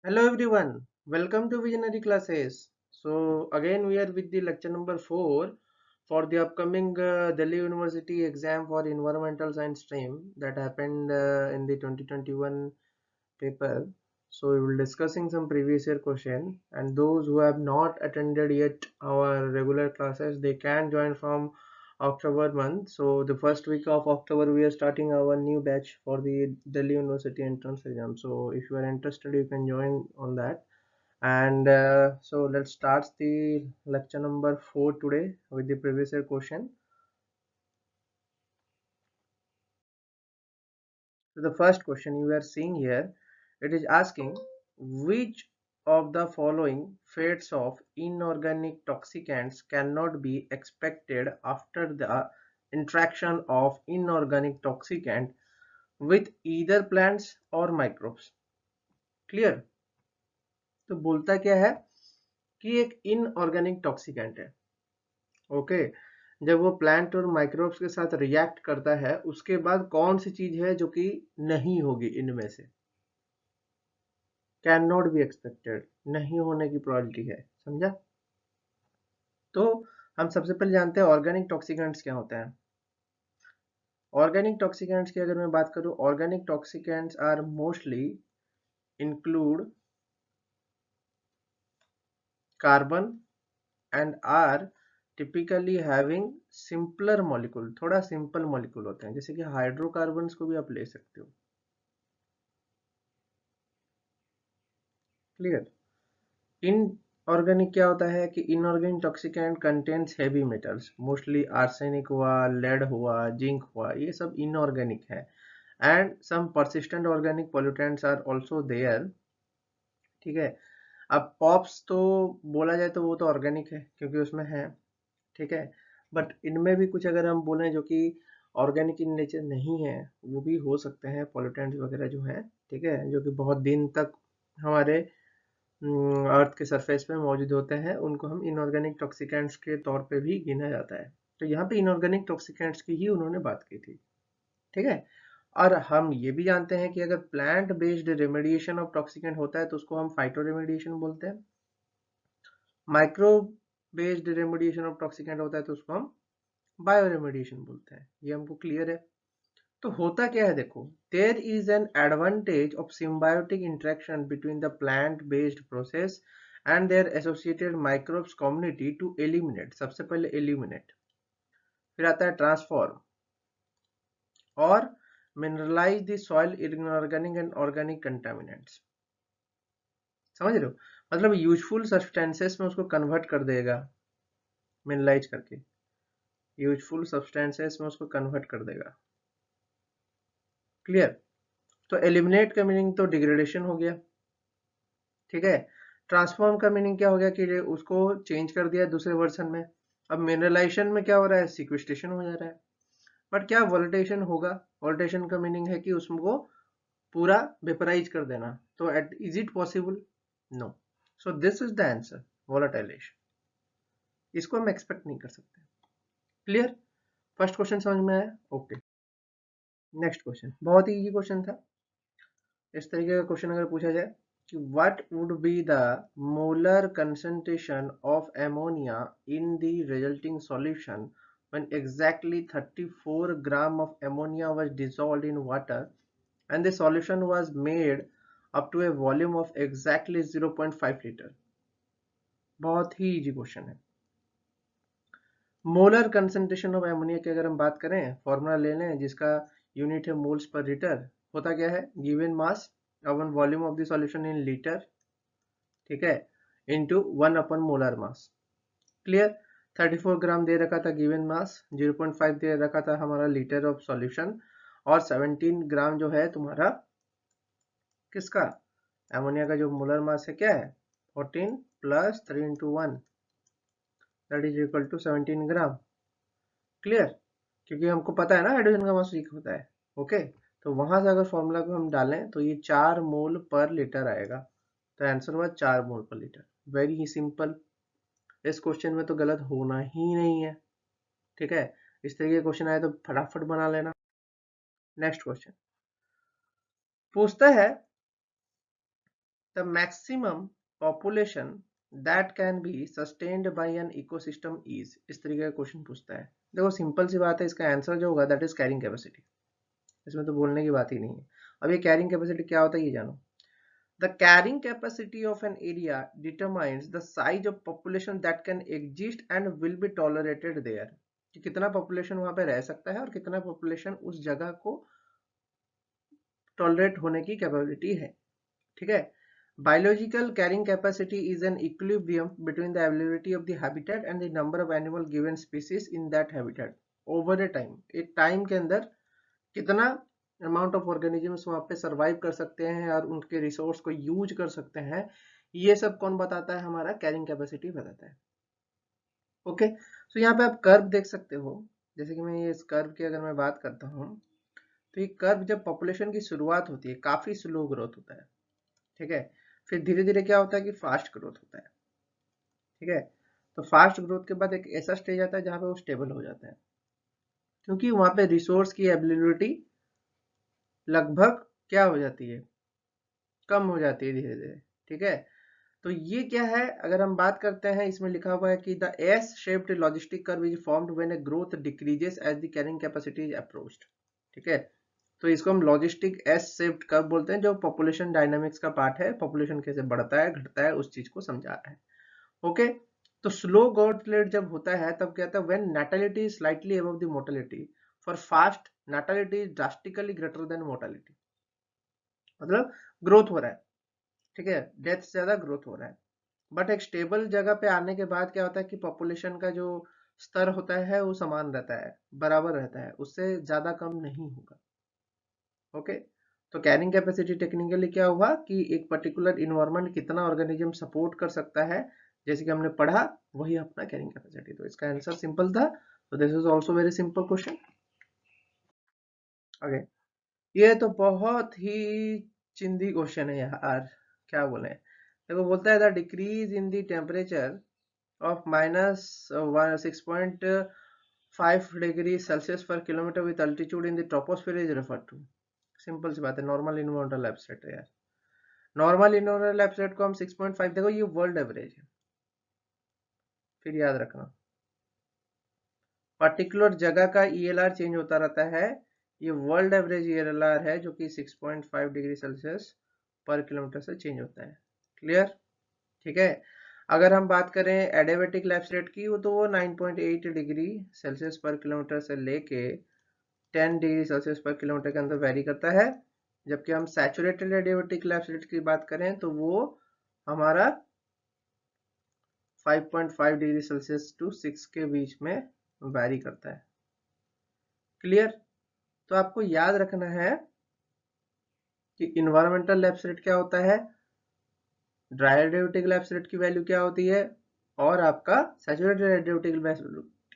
Hello everyone, welcome to Visionary Classes. So again we are with the lecture number 4 for the upcoming Delhi University exam for environmental science stream that happened in the 2021 paper. So we will discussing some previous year question, and those who have not attended yet our regular classes, they can join from October month. So the first week of October we are starting our new batch for the Delhi University entrance exam. So if you are interested, you can join on that. And so let's start the lecture number 4 today with the previous year question. So the first question you are seeing here, it is asking which of the following fates of inorganic toxicants cannot be expected after the interaction of inorganic toxicant with either plants or microbes. Clear? तो बोलता क्या है कि एक inorganic toxicant है, okay. जब वो plant और माइक्रोब्स के साथ रिएक्ट करता है उसके बाद कौन सी चीज है जो कि नहीं होगी इनमें से, कैन नॉट बी एक्सपेक्टेड, नहीं होने की प्रोबेबिलिटी है, समझा? तो हम सबसे पहले जानते हैं ऑर्गेनिक टॉक्सिकेंट्स क्या होते हैं। ऑर्गेनिक टॉक्सिकेंट्स की अगर मैं बात करूं, organic toxicants are mostly include carbon and are typically having simpler molecule, थोड़ा सिंपल मॉलिक्यूल होते हैं, जैसे कि हाइड्रोकार्बन्स को भी आप ले सकते हो। क्लियर? इनऑर्गेनिक क्या होता है कि inorganic toxicant contains heavy metals, mostly arsenic हुआ, लेड हुआ, जिंक हुआ, ये सब इनऑर्गेनिक है। And some persistent organic pollutants are also there. ठीक है। अब पॉप्स तो बोला जाए तो वो तो ऑर्गेनिक है क्योंकि उसमें है, ठीक है। बट इनमें भी कुछ अगर हम बोलें जो कि ऑर्गेनिक इन नेचर नहीं है, वो भी हो सकते हैं पोल्यूटेंट्स वगैरह जो है, ठीक है, जो कि बहुत दिन तक हमारे अर्थ के सरफेस पे मौजूद होते हैं, उनको हम इनऑर्गेनिक टॉक्सिकेंट्स के तौर पे भी गिना जाता है। तो यहाँ पे इनऑर्गेनिक टॉक्सिकेंट्स की ही उन्होंने बात की थी, ठीक है। और हम ये भी जानते हैं कि अगर plant based remediation of toxicant होता है तो उसको हम फाइटो रेमेडिएशन बोलते हैं। Micro based remediation of toxicant होता है तो उसको हम बायो रेमेडिएशन बोलते हैं। ये हमको क्लियर है। तो होता क्या है, देखो, there is an advantage of symbiotic interaction between the plant based process and their associated microbes community to eliminate, सबसे पहले एलिमिनेट, फिर आता है ट्रांसफॉर्म और mineralise the soil inorganic and organic contaminants. समझ रहे हो? मतलब यूजफुल सब्सटेंसेस में उसको कन्वर्ट कर देगा, मिनरलाइज करके यूजफुल सब्सटेंसेस में उसको कन्वर्ट कर देगा। क्लियर? तो एलिमिनेट का मीनिंग तो डिग्रेडेशन हो गया, ठीक है। ट्रांसफॉर्म का मीनिंग क्या हो गया कि उसको चेंज कर दिया दूसरे वर्जन में। अब मिनरलाइजेशन में क्या हो रहा है, सिक्वेस्ट्रेशन हो जा रहा है। बट क्या वोल्टेशन होगा? वोल्टेशन का मीनिंग है कि उसको पूरा वेपराइज कर देना। तो is it possible? No. So this is the answer, volatilisation. इसको हम एक्सपेक्ट नहीं कर सकते। क्लियर? फर्स्ट क्वेश्चन समझ में आया? ओके। नेक्स्ट क्वेश्चन बहुत ही इजी क्वेश्चन था। इस तरीके का क्वेश्चन अगर पूछा जाए कि what would be the molar concentration of ammonia in the resulting solution when exactly 34 gram of ammonia was dissolved in water and the solution was made up to a volume of exactly 0.5 liter। बहुत ही easy question है। Molar concentration of ammonia की अगर हम बात करें, formula ले लें जिसका यूनिट है मोल्स पर लीटर। होता क्या है, given mass upon volume of the solution in litre, ठीक है, इनटू 1 अपन मोलर मास। क्लियर? 34 ग्राम दे रखा था गिवन मास, 0.5 दे रखा था हमारा लीटर ऑफ सॉल्यूशन, और 17 ग्राम जो है तुम्हारा किसका, एमोनिया का जो मोलर मास है क्या है, 14 plus 3 into 1 that is equal to 17 gram. Clear? क्योंकि हमको पता है ना हाइड्रोजन का मास वीक होता है, ओके। तो वहां से अगर फॉर्मूला को हम डालें तो ये 4 मोल पर लीटर आएगा। तो आंसर हुआ 4 मोल पर लीटर। वेरी ही सिंपल। इस क्वेश्चन में तो गलत होना ही नहीं है, ठीक है। इस तरीके का क्वेश्चन आए तो फटाफट बना लेना। नेक्स्ट क्वेश्चन पूछता है the maximum population that can be sustained by an ecosystem is, इस तरीके का क्वेश्चन पूछता है। देखो सिंपल सी बात है, इसका आंसर जो होगा दैट इज कैरिंग कैपेसिटी, इसमें तो बोलने की बात ही नहीं है। अब ये कैरिंग कैपेसिटी क्या होता है ये जानो। The carrying capacity of an area determines the size of population that can exist and will be tolerated there, कि कितना population वहां पे रह सकता है और कितना population उस जगह को tolerate होने की capability है, ठीक है। Biological carrying capacity is an equilibrium between the availability of the habitat and the number of animal given species in that habitat over a time, एक time के अंदर कितना अमाउंट ऑफ ऑर्गेनिजम्स वहां पे सरवाइव कर सकते हैं और उनके रिसोर्स को यूज कर सकते हैं, ये सब कौन बताता है, हमारा कैरिंग कैपेसिटी बताता है। ओके, सो यहाँ पे आप कर्व देख सकते हो, जैसे कि मैं ये इस कर्व की अगर मैं बात करता हूँ, तो ये कर्व जब पॉपुलेशन की शुरुआत होती है काफी स्लो ग्रोथ होता है, ठीक है, फिर धीरे धीरे क्या होता है कि फास्ट ग्रोथ होता है, ठीक है। तो फास्ट ग्रोथ के बाद एक ऐसा स्टेज आता है जहां पे वो स्टेबल हो जाता है, क्योंकि वहां पे रिसोर्स की अवेलेबिलिटी लगभग क्या हो जाती है, कम हो जाती है धीरे धीरे, ठीक है। तो ये क्या है, अगर हम बात करते हैं, इसमें लिखा हुआ है कि the S shaped logistic curve is formed when a growth decreases as the carrying capacity is approached, ठीक है। तो इसको हम लॉजिस्टिक एस शेप्ड कर्व बोलते हैं, जो पॉपुलेशन डायनामिक्स का पार्ट है, पॉपुलेशन कैसे बढ़ता है घटता है उस चीज को समझा रहा है। ओके, तो स्लो ग्रोथ रेट जब होता है तब क्या होता है, when natality is slightly above the mortality, for fast natality is drastically greater than mortality, मतलब ग्रोथ हो रहा है, ठीक है, डेथ से ज्यादा ग्रोथ हो रहा है। बट एक स्टेबल जगह पे आने के बाद क्या होता है कि पॉपुलेशन का जो स्तर होता है वो समान रहता है, बराबर रहता है, उससे ज्यादा कम नहीं होगा। ओके, तो कैरिंग कैपेसिटी टेक्निकली क्या हुआ कि एक पर्टिकुलर इन्वायरमेंट कितना ऑर्गेनिज्म सपोर्ट कर सकता है, जैसे कि हमने पढ़ा, वही अपना कैरिंग कैपेसिटी। तो इसका आंसर सिंपल था, तो this is also very simple question. Okay, ये तो बहुत ही चिंदी क्वेश्चन है यार, क्या बोले। देखो बोलता है the decrease in the temperature of minus 6.5 degree Celsius per kilometre with altitude in the troposphere is referred to. Simple सी बात है, नॉर्मल इन्वायरमेंटल एब्सरेट है यार। नॉर्मल इन्वायरमेंटल एब्सरेट को हम 6.5, देखो ये वर्ल्ड एवरेज है, फिर याद रखना पर्टिकुलर जगह का ईएलआर चेंज होता रहता है, ये वर्ल्ड एवरेज ईएलआर है जो कि 6.5 डिग्री सेल्सियस पर किलोमीटर से चेंज होता है। क्लियर, ठीक है। अगर हम बात करें एडियाबेटिक लैप्स रेट की, वो तो वो 9.8 डिग्री सेल्सियस पर किलोमीटर से लेके 10 डिग्री सेल्सियस पर किलोमीटर के अंदर वेरी करता है। जबकि हम सैचुरेटेड एडियाबेटिक लैप्स रेट की बात करें तो वो हमारा 5.5 डिग्री सेल्सियस टू 6 के बीच में वेरी करता है। क्लियर, तो आपको याद रखना है कि इन्वायरमेंटल लैप्स रेट क्या होता है, ड्राई एडियाबेटिक लैप्स रेट की वैल्यू क्या होती है, और आपका सैचुरेटेड एडियाबेटिक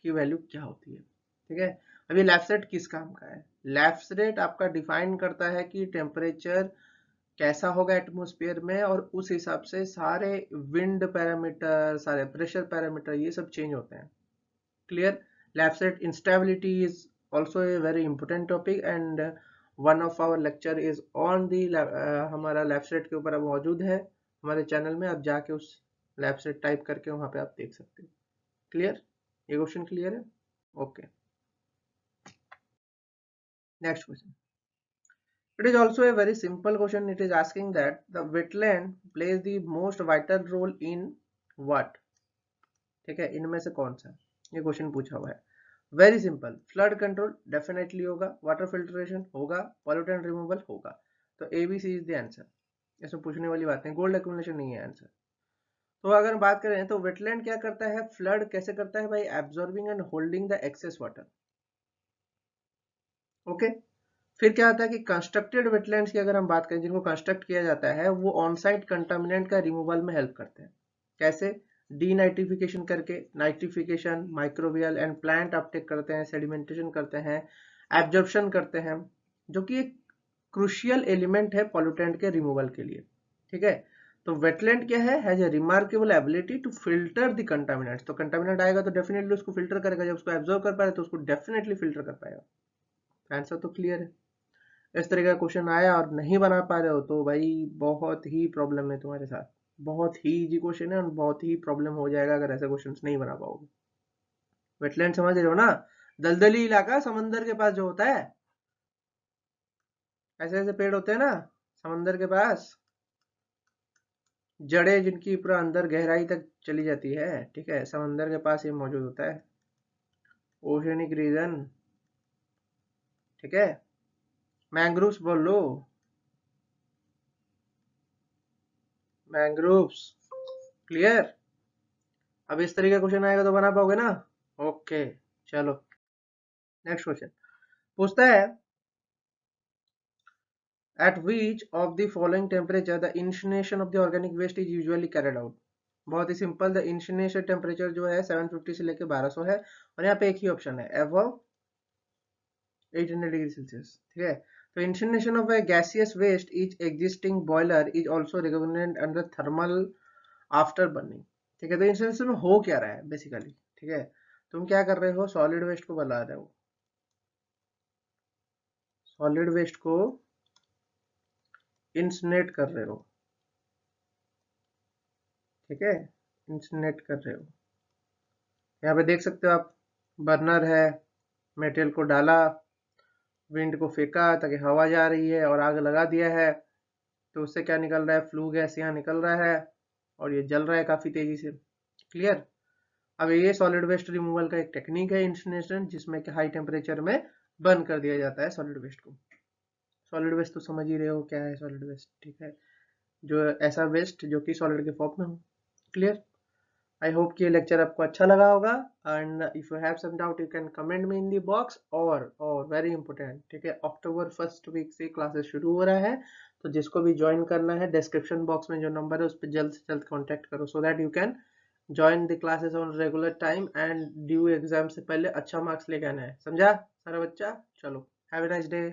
की वैल्यू क्या होती है, ठीक है। अब ये लैप्स रेट किस काम का है, लैप्स रेट आपका डिफाइन करता है कि टेम्परेचर कैसा होगा एटमॉस्फेयर में, और उस हिसाब से सारे विंड पैरामीटर, सारे प्रेशर पैरामीटर, ये सब चेंज होते हैं। Clear, lapse rate instability is also a very important topic and one of our lecture is on the, हमारा लैप्स रेट के ऊपर अब मौजूद है हमारे चैनल में, आप जाके उस लैप्स रेट टाइप करके वहां पे आप देख सकते हो। क्लियर, ये क्वेश्चन क्लियर है। Okay, next question. It is also a very simple question. It is asking that the wetland plays the most vital role in what? ठीक है, इनमें से कौन सा, ये क्वेश्चन पूछा हुआ है। Very simple, flood control definitely होगा, वाटर फिल्ट्रेशन होगा, पॉल्यूटेंट रिमूवल होगा। तो ABC इज द आंसर, इसमें पूछने वाली बात नहीं, गोल्ड एक्यूमुलेशन नहीं है आंसर। तो अगर बात करें तो वेटलैंड क्या करता है, फ्लड कैसे करता है भाई, absorbing and holding the excess water. Okay, फिर क्या होता है कि कंस्ट्रक्टेड वेटलैंड्स की अगर हम बात करें, जिनको कंस्ट्रक्ट किया जाता है, वो ऑन साइट कंटामिनेंट का रिमूवल में हेल्प करते हैं। कैसे, डीनाइट्रिफिकेशन करके, nitrification, microbial and plant Uptake करते हैं, सेडिमेंटेशन करते हैं, एब्जॉर्प्शन करते हैं, जो कि एक क्रूशियल एलिमेंट है पॉल्यूटेंट के रिमूवल के लिए, ठीक है। तो वेटलैंड क्या है, has a remarkable ability to filter the contaminants. तो कंटामिनेंट आएगा तो डेफिनेटली उसको फिल्टर करेगा, जब उसको एब्जॉर्ब कर पाएगा तो उसको डेफिनेटली फिल्टर कर पाएगा। आंसर तो क्लियर है। इस तरह का क्वेश्चन आया और नहीं बना पा रहे हो तो भाई बहुत ही प्रॉब्लम है तुम्हारे साथ। बहुत ही इजी क्वेश्चन है और बहुत ही प्रॉब्लम हो जाएगा अगर ऐसे क्वेश्चन नहीं बना पाओगे। वेटलैंड समझ रहे हो ना, दलदली इलाका समंदर के पास जो होता है, ऐसे ऐसे पेड़ होते हैं ना समंदर के पास, जड़ें जिनकी पूरा अंदर गहराई तक चली जाती है, ठीक है, समंदर के पास ये मौजूद होता है, ओशनिक रीजन, ठीक है। मैंग्रोव्स बोल लो, मैंग्रोव्स। क्लियर? अब इस तरीके का क्वेश्चन आएगा तो बना पाओगे ना? ओके, चलो नेक्स्ट क्वेश्चन पूछता है, at which of the following temperature the incineration of the organic waste is usually carried out? बहुत ही सिंपल, द इंसिनेशन टेम्परेचर जो है 750 से लेके 1200 है, और यहाँ पे एक ही ऑप्शन है अबव 800 डिग्री सेल्सियस, ठीक है। तो incineration of a gaseous waste is existing boiler is also recognised under thermal after burning, ठीक है। तो इंसिनेशन में हो क्या रहा है बेसिकली, ठीक है, तुम क्या कर रहे हो, सॉलिड वेस्ट को बना रहे हो, सॉलिड वेस्ट को इंसिनेट कर रहे हो, ठीक है, इंसिनेट कर रहे हो। यहाँ पे देख सकते हो आप, बर्नर है, मेटेरियल को डाला, विंड को फेंका ताकि हवा जा रही है और आग लगा दिया है, तो उससे क्या निकल रहा है, फ्लू गैस यहाँ निकल रहा है और ये जल रहा है काफी तेजी से। क्लियर? अब ये सॉलिड वेस्ट रिमूवल का एक टेक्निक है इंसिनेशन, जिसमें कि हाई टेम्परेचर में बर्न कर दिया जाता है सॉलिड वेस्ट को। सॉलिड वेस्ट तो समझ ही रहे हो क्या है सॉलिड वेस्ट, ठीक है, जो ऐसा वेस्ट जो कि सॉलिड के फॉर्म में हो। क्लियर? आई होप कि ये लेक्चर आपको अच्छा लगा होगा, and if you have some doubt you can comment me in the box. और वेरी इंपॉर्टेंट, ठीक है, अक्टूबर फर्स्ट वीक से क्लासेस शुरू हो रहा है, तो जिसको भी ज्वाइन करना है डिस्क्रिप्शन बॉक्स में जो नंबर है उस पर जल्द से जल्द कॉन्टैक्ट करो, so that you can join the classes on regular time and due exam से पहले अच्छा मार्क्स लेके आना है, समझा सारा बच्चा? चलो, हैव ए नाइस डे।